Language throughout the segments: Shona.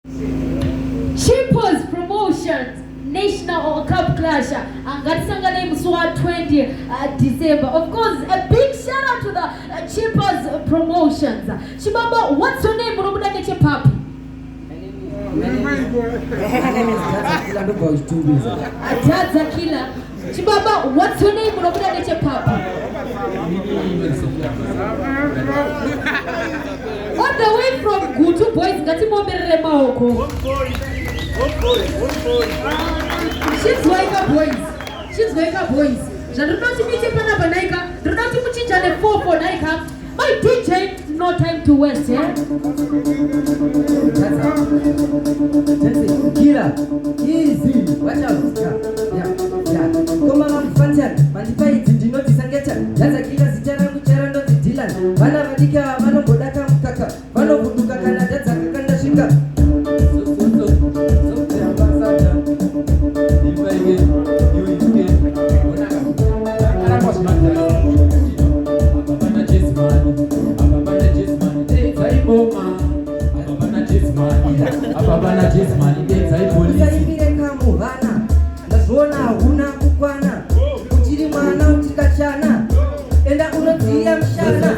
Chipaz Promotions National Cup Clash Angatisangana Muswa 20 December. Of course, a big shout out to the Chipaz Promotions. Chibaba, what's your name? My name is Godfatha Templemanzim. Chibaba, what's your name? On the way from Gutu Boys, Gatimomere Maoko. She's going up boys. She's going up boys. Janunati meet Pana Banaika, Runati Muchinja and 4 for Naika. My DJ, no time to waste, yeah? That's it. Killer. Easy. Watch out. Yeah. Come on, Fantan. Manify it in the notice and get it. That's a killer. Sitara Kuchara not the Dylan. Vana Vadika, Vano Bodaka Mukaka. Vano Buduka, that's a Kanda Shinga. Ababana Jismani gets I police. Kamuvana, Lazona, Una, Kukwana, Uchirimana, Utikachana, and I would see him Shana.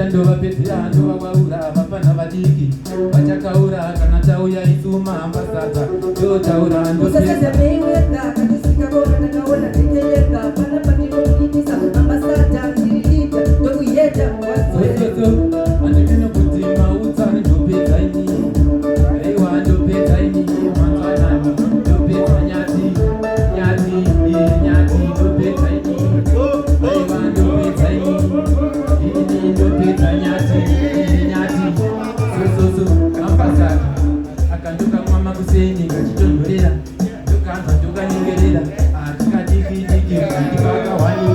Ndova Petra, Ndova Waura, Papana Vadiki, Pachakaura, Kanatauya, Izuma, Ambasata, Yotaura, and Joseph Mayweta, Katisika, and Kawana, Tiketa, Panapatino, Ambasata, Tirita, Toyeta, and the Pino Putima, Utan, to pay tiny. They want to pay tiny, one time, to pay Yati, to pay tiny. They want to pay tiny. Akanduka mama kuseni ngachitondorera ndokanza ndokanyengerera akadiki akibaka wani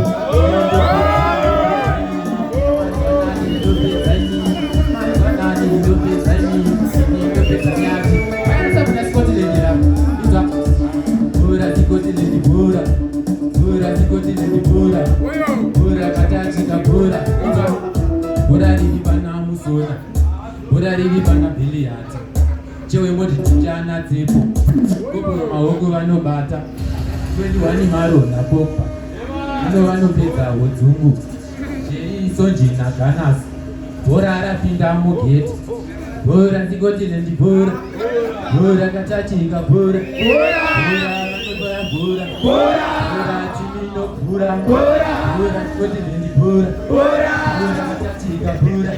Urarivi pana biliata chewe moti tichana dzipo kuko maoko vanobata 21 marona popa ndo vanopedza udzungu jeriso njina ganasi bhora rapinda mugeti bhora ndikoti nendibhora bhora katachika bhora vanobaya bhora chimino bhora ndikoti nendibhora bhora katachika bhora